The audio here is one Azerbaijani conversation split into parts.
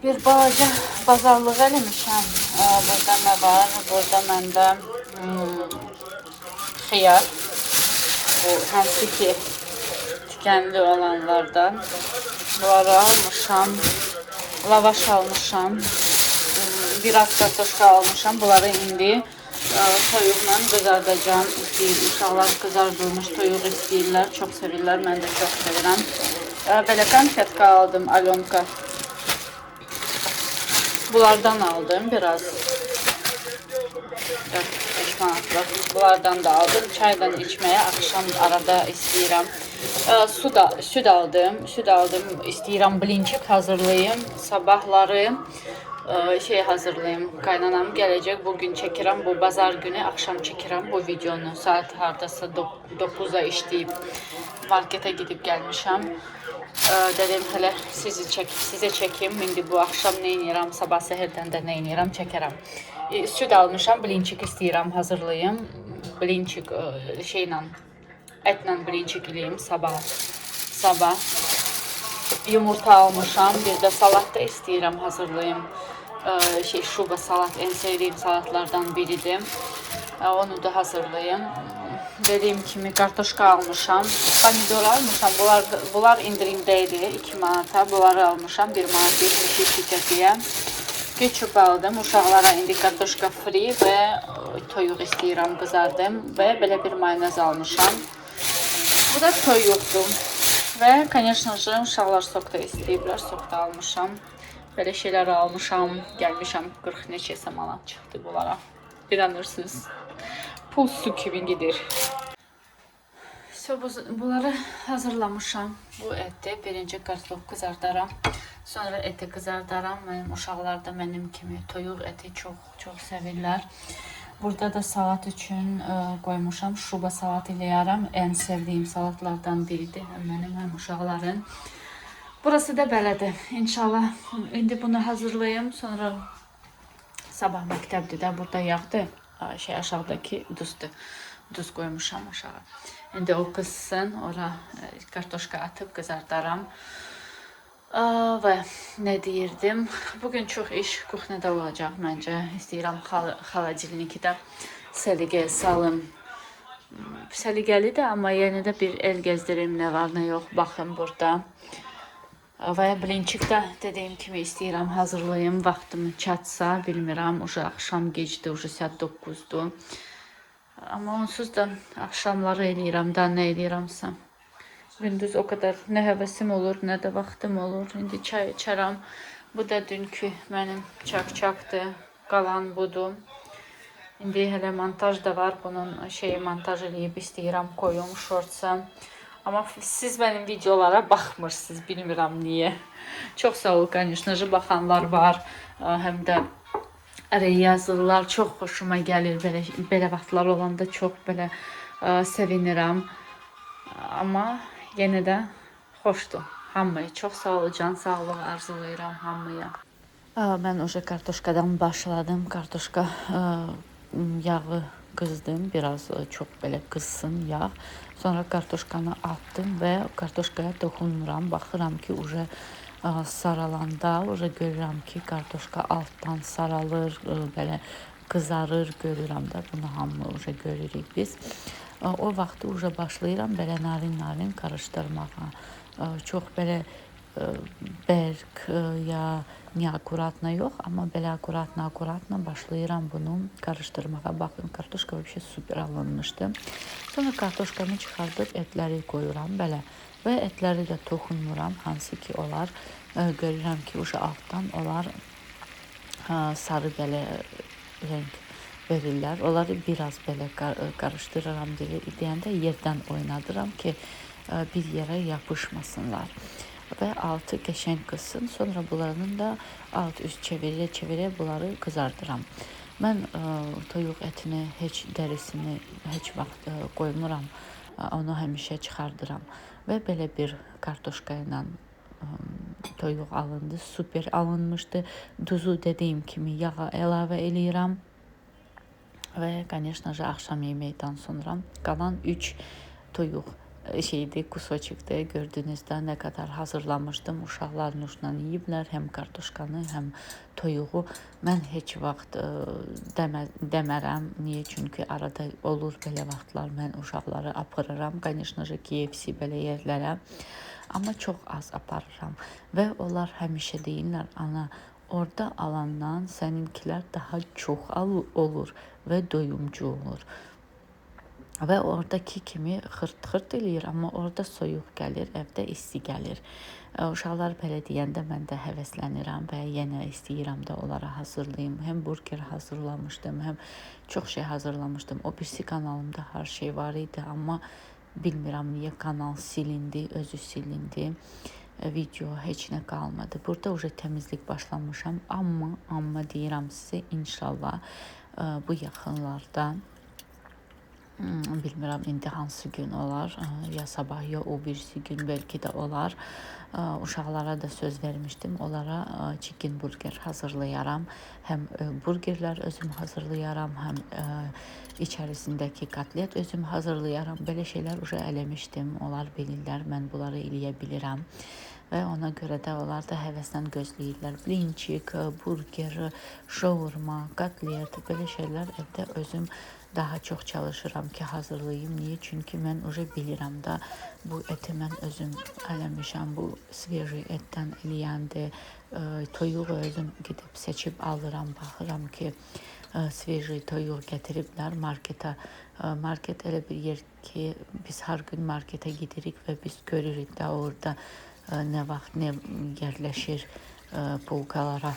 Bir balaca bazarlıq eləmişəm. Burada nə var? Burada məndə xiyar. Bu hansı ki tükənli olanlardan. Bunları almışam. Lavaş almışam. Biraz kartoşka almışam. Bunları indi toyuqla qızardacağım. Uşaqlar qızardılmış toyuq istəyirlər. Çox sevirlər. Mən də çox sevirəm. Belə konfetka aldım. Alyonka. Bunlardan aldım biraz. 4-5 manatlıq. Bunlardan da aldım. Çaydan içməyə akşam arada istəyirəm. Süd aldım. Süd aldım. İstəyirəm blinçik hazırlayayım. Sabahları hazırlayayım. Qaynanam gələcək. Bugün çəkirəm. Bu bazar günü akşam çəkirəm bu videonu. Saat hardasa 9'a işləyib markete gidib gəlmişəm. Dedim hələ sizə çəkim. İndi bu axşam nə edirəm, sabah səhərdən də nə edirəm, çəkərəm. Süd almışam, blinçik istəyirəm hazırlayım. Blinçik ətlə blinçik eləyim sabah. Yumurta almışam, bir də salat da istəyirəm hazırlayım. Şuba salat en sevdiyim salatlardan biridir. Onu da hazırlayayım. Dediğim kimi kartoşka almışam. Pomidor almışam. Bunlar indirimdeydi. 2 manata. Bunları almışam. 1 manat 72 qəpiyə. Ketçup aldım. Uşaqlara indi kartoşka free və toyuq istəyirəm qızardım. Və belə bir mayonez almışam. Bu da toyuqdur. Və, конечно же, uşaqlar sok da istəyiblər. Sok da almışam. Belə şeylər almışam. Gəlmişəm 40 neçəsə manat çıxdı bunlara. İnanırsınız. Pul su kimi gedir. Bunları hazırlamışam. Bu eti birinci kartof kızardaram. Sonra eti kızardaram. Mənim uşaqlar da mənim kimi toyuq eti çox sevirlər. Burada da salat üçün qoymuşam. Şuba salat eləyərəm. En sevdiyim salatlardan biridir. Həm mənim, həm uşaqların. Burası da belədir. İnşallah indi bunu hazırlayayım. Sonra sabah məktəbdir də. Burada yağdır. Aşağıdaki duz koymuşam aşağı. İndi o kızsın, ora kartoşka atıp kızardaram. Və nə deyirdim? Bugün çox iş kuxnada olacaq məncə. İstəyirəm xalacilnikdə səliqəyə salım. Səliqəlidir, amma yenə də bir el gəzdirim, nə var, nə yox. Baxın burada. Və blinçikdə dediyim kimi istəyirəm hazırlayayım. Vaxtım çatsa, bilmirəm. Uca axşam gecdir, uca saat 9'dur. Amma onsuz da axşamları eləyirəm da, nə eləyirəmsə. Gündüz o kadar nə həvəsim olur, nə də vaxtım olur. İndi çay içərəm. Bu da dünkü mənim çak-çakdır. Qalan budur. İndi hələ montaj da var. Bunun montaj eləyib istəyirəm koyum shortsa. Amma siz mənim videolara baxmırsınız, bilmirəm niyə. Çox sağ ol, конечно же, baxanlar var. Həm də yazırlar, çox xoşuma gəlir. Belə vaxtlar olanda çox belə sevinirəm. Amma yenə də xoşdur. Hamıya çox sağ ol, can sağlığı arzulayıram hamıya. Mən oca kartoşkadan başladım. Kartoşka yağı qızdım. Biraz çox belə qızsın yağ. Sonra kartoşkanı attım və kartoşkaya toxunmuram. Baxıram ki, uca saralanda, uca görürəm ki, kartoşka altdan saralır, belə qızarır, görürəm də. Bunu hamı uca görürük biz. O vaxtı uca başlayıram belə narin karışdırmağa. Çox belə bərk ya neakuratna yox, amma belə akuratna başlayıram bunu karışdırmağa. Baxın, kartoşka vəbşə super alınmışdı. Sonra kartoşkanı çıxardıb etləri koyuram belə və etləri də toxunmuram, hansı ki olar. Görürəm ki, uca altdan olar sarı belə renk verirlər. Onları biraz belə karışdırıram deyəndə yerdən oynadıram ki, bir yerə yapışmasınlar. Və altı qəşəng qızsın. Sonra bunların da alt üst çevirə bunları qızardıram. Mən toyuq etini, heç dərisini heç vaxt qoymuram. Onu həmişə çıxardıram. Və belə bir kartoşka ilə toyuq alındı. Super alınmışdı. Duzu dediyim kimi yağa əlavə eləyirəm. Və, конечно же, axşam yeməkdən sonra qalan 3 toyuq şeydi, kusoçukdu. Gördüğünüzdə nə qədər hazırlamışdım. Uşaqlar nuşla yeyiblər, həm kartuşkanı, həm toyuğu. Mən heç vaxt demərəm. Niyə? Çünki arada olur belə vaxtlar mən uşaqları aparıram. Конечно же, KFC belə yerlərə. Amma çox az aparıram. Və onlar həmişə deyirlər, ana, orada alandan səninkilər daha çox olur və doyumcu olur. Və oradakı kimi xırt-xırt eləyir, amma orada soyuq gəlir, evdə isti gəlir. Uşaqlar belə deyəndə mən də həvəslənirəm və yenə istəyirəm də onlara hazırlayım. Həm burger hazırlamışdım, həm çox şey hazırlamışdım. O birisi kanalımda hər şey var idi, amma bilmirəm niyə kanal silindi, özü silindi. Video heç nə qalmadı. Burada уже təmizlik başlamışam, amma deyirəm sizə inşallah bu yaxınlarda bilmirəm indi hansı gün olar, ya sabah ya o birisi gün bəlkə də olar. Uşaqlara da söz vermişdim. Onlara chicken burger hazırlayaram. Həm burgerlər özüm hazırlayaram, həm içərisindəki kotlet özüm hazırlayaram. Belə şeylər уже eləmişdim. Onlar bilirlər, mən bunları eləyə bilirəm. Və ona görə də onlar da həvəslə gözləyirlər. Blinçik, burger, şaurma, kotlet, belə şeylər evdə özüm daha çox çalışıram ki, hazırlayım. Niyə? Çünki mən уже bilirəm də bu eti mən özüm eləmişəm. Bu sveji etdən eləyəndir. Toyuğu özüm gedib seçib alıram, baxıram ki, sveji toyuq gətiriblər marketə. Market elə bir yer ki, biz hər gün marketə gidirik və biz görürük də orada nə vaxt nə yerləşir polkalara.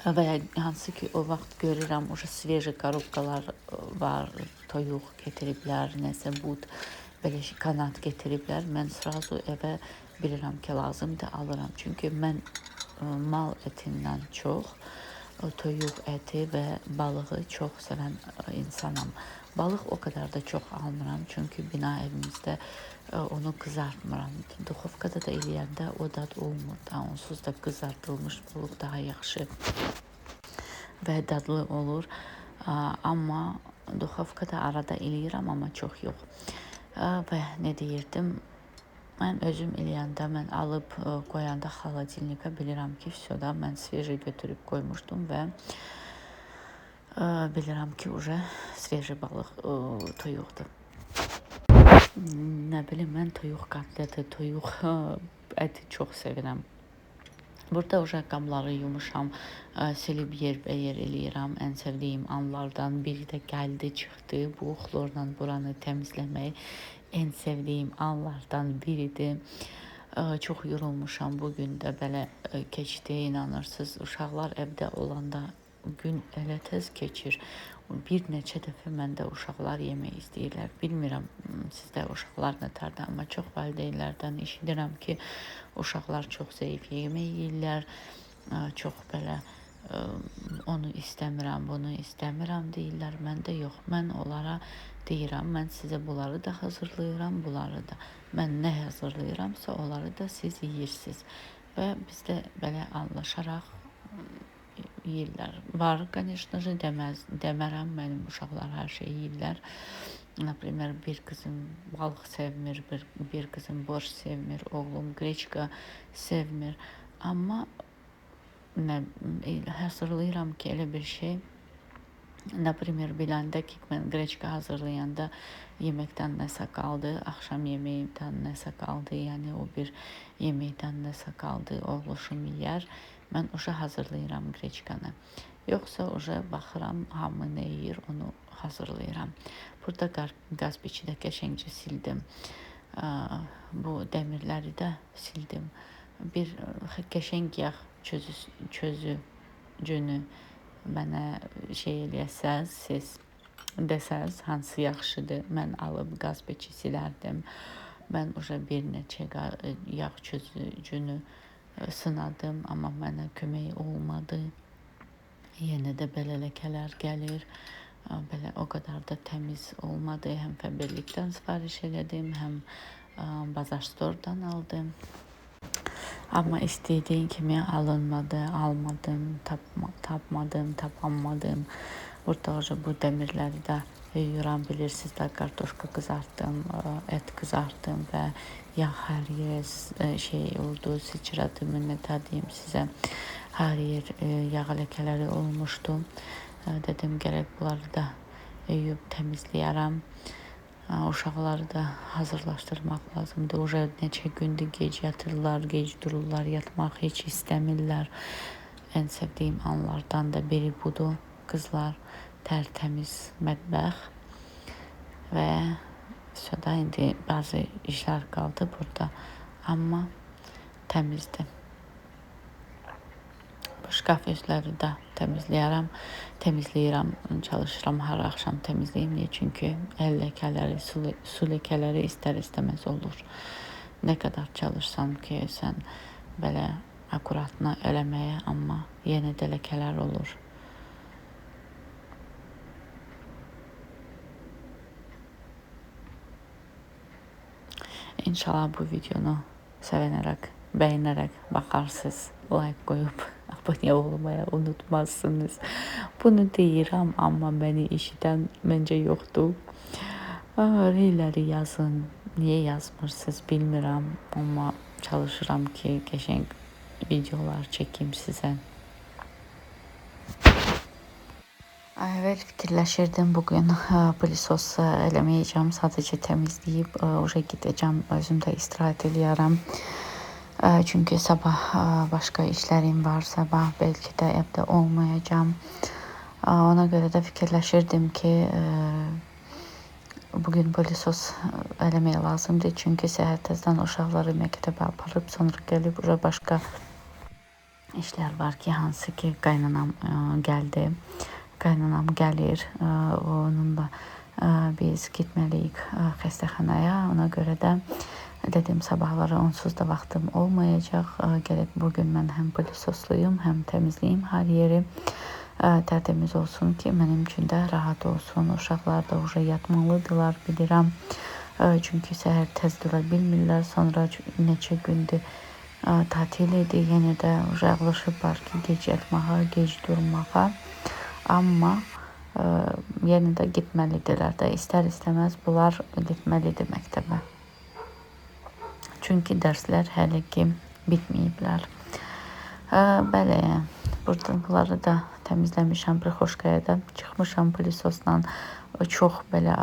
Və hansı ki, o vaxt görürəm, o sveji korobkalar var, toyuq getiriblər, nəsə bud, belə kanat getiriblər. Mən sırası evə bilirəm ki, lazımdır, alıram. Çünki mən mal ətindən çox toyuq əti və balığı çox sevən insanam. Balıq o qədər də çox almıram, çünki bina evimizdə onu qızartmıram. Duxovkada da eləyəndə o dad olmur da, onsuz da qızartılmış balıq daha yaxşı və dadlı olur. Amma duxovkada arada eləyirəm, amma çox yox. Və nə deyirdim? Mən özüm eləyəndə, mən alıb qoyanda xaladelnikə bilirəm ki, da mən sveji götürüb qoymuşdum və bilirəm ki, уже sveji balıq toyuqdur. Nə bilim, mən toyuq kotleti, toyuq əti çox sevirəm. Burada уже qabları yumuşam, silib yerbəyer eləyirəm. Ən sevdiyim anlardan biri də gəldi, çıxdı. Bu xlorla buranı təmizləmək ən sevdiyim anlardan biridir. Çox yorulmuşam. Bugün də belə keçdi, inanırsınız. Uşaqlar evdə olanda gün elə tez keçir. Bir neçə dəfə məndə uşaqlar yemək istəyirlər. Bilmirəm sizdə uşaqlar nətərdir, amma çox valideynlərdən eşidirəm ki, uşaqlar çox zəif yemək yeyirlər. Çox belə onu istəmirəm, bunu istəmirəm deyirlər. Məndə yox. Mən onlara deyirəm, mən sizə bunları da hazırlayıram, bunları da. Mən nə hazırlayıramsa, onları da siz yeyirsiniz. Və bizdə belə anlaşaraq yeyirlər. Var, конечно же, demərəm, mənim uşaqlar hər şey yeyirlər. Например, bir qızım balıq sevmir, bir qızım borş sevmir, oğlum qreçka sevmir. Amma hazırlayıram ki, elə bir şey. Например, biləndə ki, mən qreçka hazırlayanda yeməkdən nəsə qaldı, axşam yeməyimdən nəsə qaldı, yəni o bir yeməkdən nəsə qaldı, oğluşum yeyər. Mən uşa hazırlayıram qreçkanı. Yoxsa uşa baxıram, hamı nə yeyir, onu hazırlayıram. Burada qaz peçidə qəşəngcə sildim. Bu dəmirləri də sildim. Bir qəşəng yağ çözücünü mənə şey eləyəsəz, siz desəz, hansı yaxşıdır, mən alıb qaz peçi silərdim. Mən uşa bir neçə yağ çözücünü sınadım, amma mənə kömək olmadı. Yenə də belə ləkələr gəlir. Belə o qədər də təmiz olmadı. Həm Fəbirlikdən sifariş elədim, həm Bazar Store'dan aldım. Amma istədiyim kimi alınmadı, almadım, tapmadım. Burada bu dəmirləri də yuyuram. Bilirsiniz də, kartoşka qızartdım, et qızartdım və yağ hər yerə şey oldu, sıçradı. Nə deyim sizə, hər yer yağ ləkələri olmuşdu. Dedim gərək bunları da yuyub təmizləyərəm. Uşaqları da hazırlaşdırmaq lazımdır. Уже neçə gündür gec yatırlar, gec dururlar, yatmaq heç istəmirlər. Ən sevdiyim anlardan da biri budur. Qızlar, tərtəmiz mətbəx və sonra indi bəzi işlər qaldı burada, amma təmizdir. Şkaf özləri də təmizləyirəm, çalışıram hər axşam təmizləyim. Niyə? Çünki əl ləkələri, su ləkələri istər-istəməz olur. Nə qədər çalışsam ki, sən belə akuratına eləməyə, amma yenə də ləkələr olur. İnşallah bu videonu sevənərək, bəyənərək baxarsınız, like qoyub abunə olmaya unutmazsınız. Bunu deyirəm, amma məni eşidən məncə yoxdur. Reyləri yazın, niyə yazmırsınız bilmirəm, amma çalışıram ki, qəşəng videolar çəkim sizə. Evet, fikirləşirdim bugün pilisos eləməyəcəm, sadəcə təmizləyib gedəcəm, özüm də istirahət eləyərəm. Çünki sabah başqa işlərim var, sabah bəlkə də evdə olmayacağam. Ona görə də fikirləşirdim ki, bugün pilisos eləmək lazımdır. Çünki səhər tezdən uşaqları məktəbə aparıb, sonra gəlib başqa işlər var ki, hansı ki qaynanam gəldi. Qaynanam gəlir, onunla biz getməliyik xəstəxanaya. Ona görə də dedim, sabahları onsuz da vaxtım olmayacaq. Gəlib bugün mən həm pilisosluyum, həm təmizləyim hər yeri. Tərtəmiz olsun ki, mənim üçün də rahat olsun. Uşaqlar da yatmalıdırlar, bilirəm. Çünki səhər tez dura bilmirlər. Sonra neçə gündür tatil idi. Yenə də alışıblar ki, gec yatmağa, gec durmağa. Amma yenə də getməlidirlər də, istər-istəməz bunlar getməlidir məktəbə. Çünki dərslər hələ ki bitməyiblər. Bəli, bunları da təmizləmişəm, Prixoşkayadan çıxmışam pilisosla. Çox belə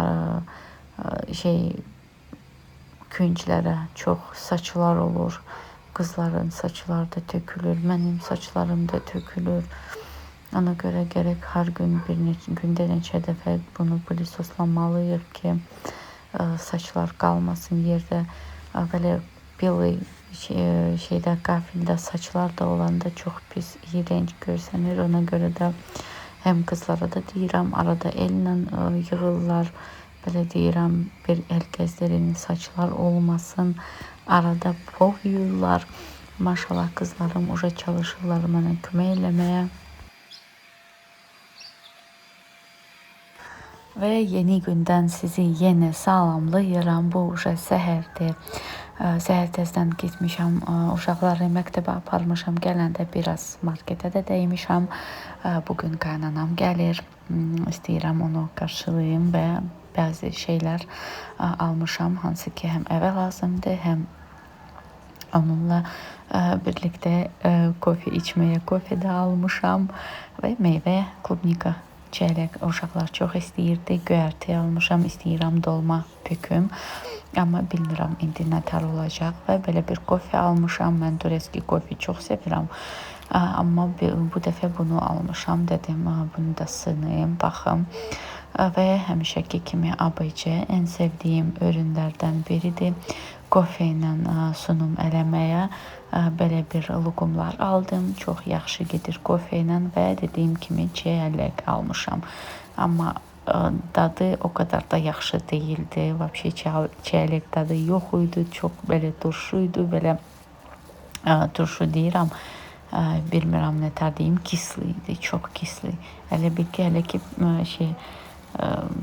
künclərə çox saçlar olur. Qızların saçları da tökülür, mənim saçlarım da tökülür. Ona görə gərək hər gün gündə neçə dəfə bunu pilisoslamalıyıq ki, saçlar qalmasın yerdə. Belə beli qafildə saçlar da olanda çox pis, iyrənc görsənir. Ona görə də həm qızlara da deyirəm, arada əllə yığırlar. Belə deyirəm, bir əl gəzdirin, saçlar olmasın. Arada pov yuyurlar. Maşallah qızlarım çalışırlar mənə kömək eləməyə. Və yeni gündən sizi yenə salamlayıram. Bu səhərdir. Səhər tezdən getmişəm, uşaqları məktəbə aparmışam. Gələndə biraz marketə də dəymişəm. Bugün qaynanam gəlir. İstəyirəm onu qarşılayım və bəzi şeylər almışam. Hansı ki, həm evə lazımdır, həm onunla birlikdə kofe içməyə kofe də almışam. Və meyvə, klubnika, çörək uşaqlar çox istəyirdi. Göyərti almışam, istəyirəm dolma töküm. Amma bilmirəm indi nətər olacaq. Və belə bir kofe almışam. Mən tureski kofe çox sevirəm. Amma bu dəfə bunu almışam. Dedim, bunu da sınayım, baxım. Və həmişəki kimi ABC ən sevdiyim ürünlərdən biridir. Kofe ilə sunum eləməyə belə bir lokumlar aldım. Çox yaxşı gedir kofe ilə və dediyim kimi çiyələk almışam. Amma dadı o kadar da yaxşı değildi. Vəbşi çiyələk dadı yox idi. Çox belə turşuydu. Belə turşu deyirəm. Bilmirəm nətər deyim. Kisli idi. Çox kisli. Elə bil ki, hələ ki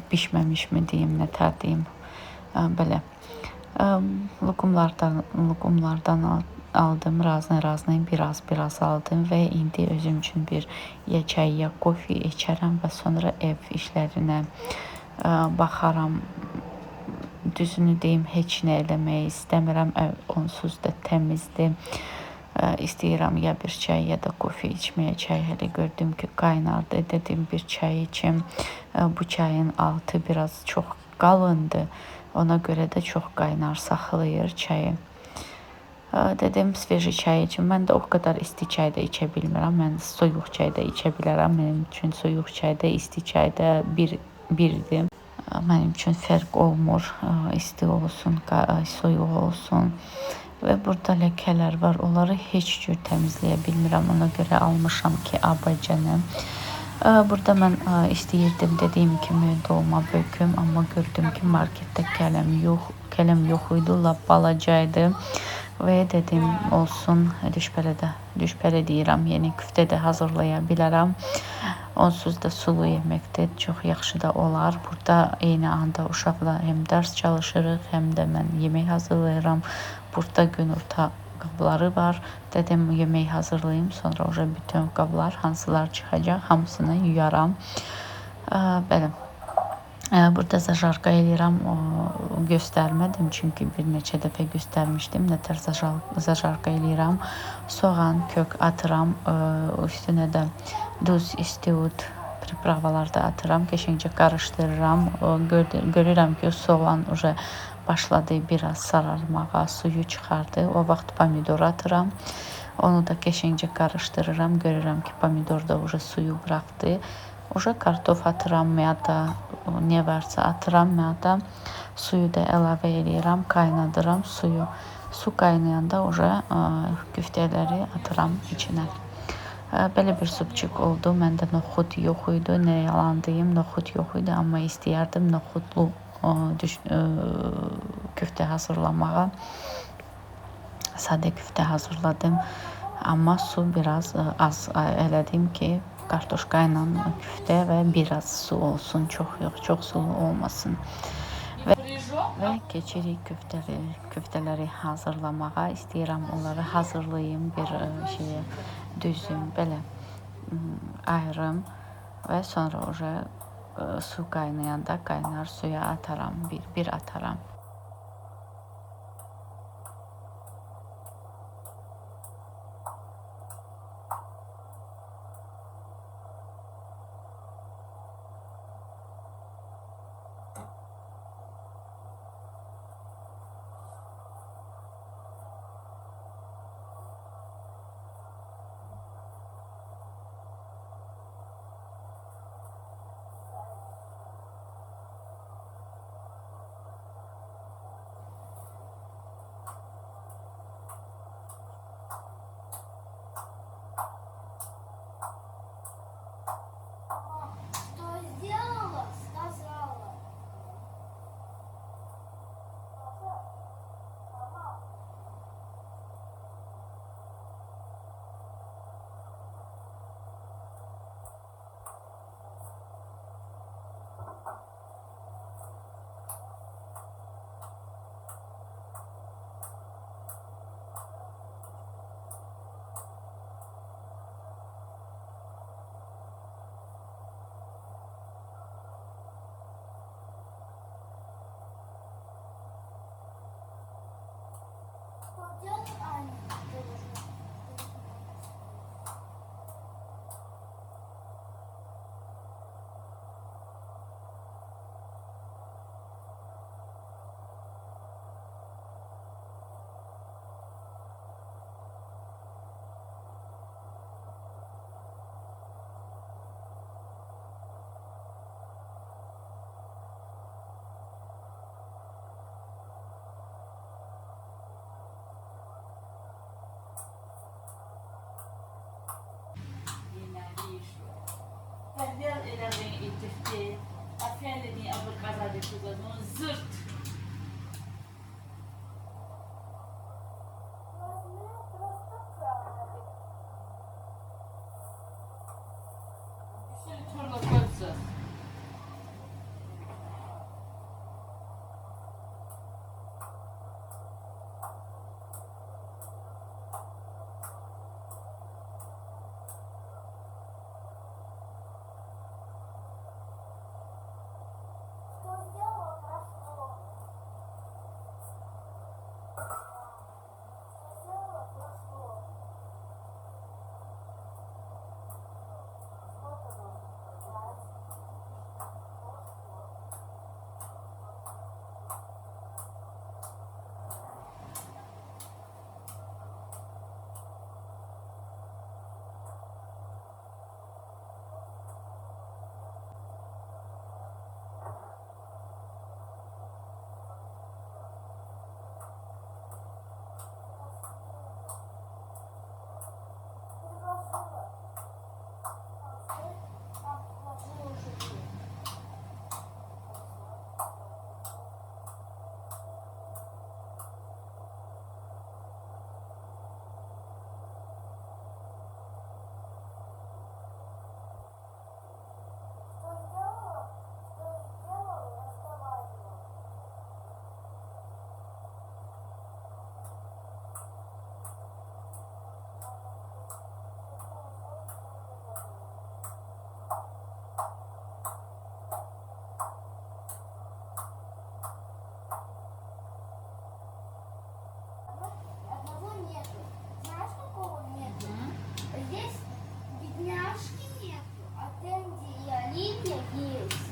pişməmiş mi deyim, nətər deyim. Belə lokumlardan aldım, razını biraz aldım və indi özüm üçün bir ya çay ya kofe içərəm və sonra ev işlərinə baxaram. Düzünü deyim, heç nə eləmək istəmirəm. Onsuz da təmizdir. İstəyirəm ya bir çay ya da kofe içməyə. Çay hələ gördüm ki, qaynardı. Dedim bir çay içim. Bu çayın altı biraz çox qalındır. Ona görə də çox qaynar saxlayır çayı. Dedim sveji çay içim. Mən də o qədər isti çay da içə bilmirəm. Mən soyuq çay da içə bilərəm. Mənim üçün soyuq çay da isti çay da birdir. Mənim üçün fərq olmur, isti olsun, soyuq olsun. Və burada ləkələr var, onları heç cür təmizləyə bilmirəm, ona görə almışam ki, abacını. Burada mən istəyirdim, dediyim kimi dolma böküm, amma gördüm ki, marketdə kələm yox idi, lap balacaydı. Və dedim, olsun, düşbələ deyirəm, yeni küftə də hazırlaya bilərəm. Onsuz da sulu yeməkdir, çox yaxşı da olar. Burada eyni anda uşaqla həm dərs çalışırıq, həm də mən yemək hazırlayıram. Burada günorta qabları var. Dedim, yemək hazırlayım, sonra bütün qablar, hansılar çıxacaq, hamısını yuyaram. Belə. Burada zajarka eləyirəm, göstərmədim, çünki bir neçə dəfə göstərmişdim, nətər zajarka eləyirəm. Soğan, kök atıram, üstünə də duz, istiot, pripravalar da atıram, qəşəngcə qarışdırıram. Görürəm ki, soğan başladı biraz sararmağa, suyu çıxardı. O vaxt pomidor atıram. Onu da qəşəngcə qarışdırıram. Görürəm ki, pomidor da suyu buraxdı. Kartof atıram, məda, nə varsa atıram, məda. Suyu da əlavə edirəm, qaynadıram suyu. Su qaynayanda küftələri atıram içinə. Belə bir supçuk oldu. Məndə noxud yox idi, nə yalan deyim, noxud yox idi, amma istəyərdim noxudlu küftə hazırlamağa. Sadə küftə hazırladım, amma su biraz az elədim ki, kartoşka ilə küftə və biraz su olsun, çox yox, çox sulu olmasın. Və keçirik küftələri hazırlamağa. İstəyirəm onları hazırlayım, bir şeyə düzüm, belə ayırım və sonra su qaynayanda qaynar suya ataram, bir ataram. Пельняшки нету, а Тенди и Оливье есть.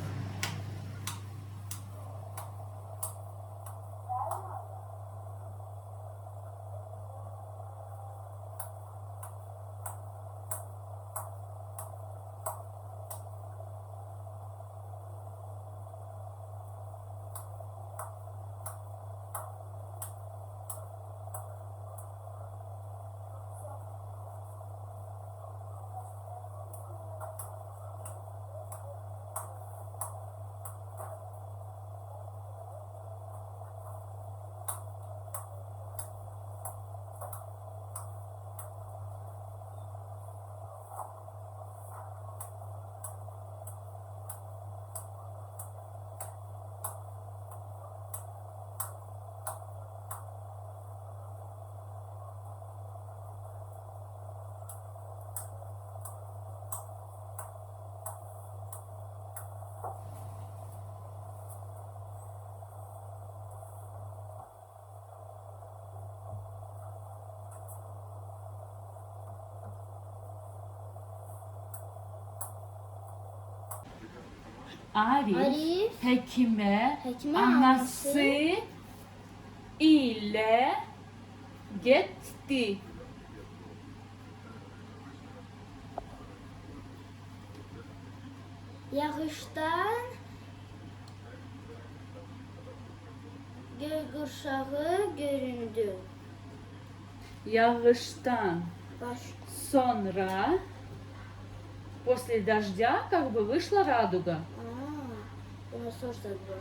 Arif hekime Hekime anası ile gitti. Yağıştan göy qurşağı göründü. Yağıştan Baş. sonra после дождя как бы вышла радуга. У нас тоже так было.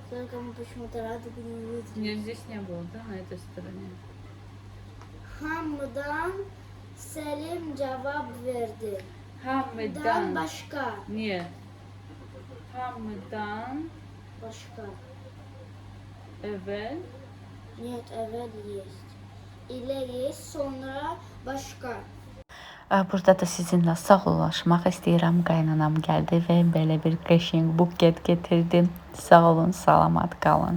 Только мы почему-то радугу не увидели. Нет, здесь не было, да, на этой стороне. Hamıdan Selim cevap verdi. Hamıdan. Dan başka. Нет. Hamıdan Başka. evvel Нет, evvel есть. İle есть, sonra başka. Burada da sizinlə sağollaşmaq istəyirəm. Qaynanam gəldi və belə bir qəşəng buket gətirdim. Sağ olun, salamat qalın.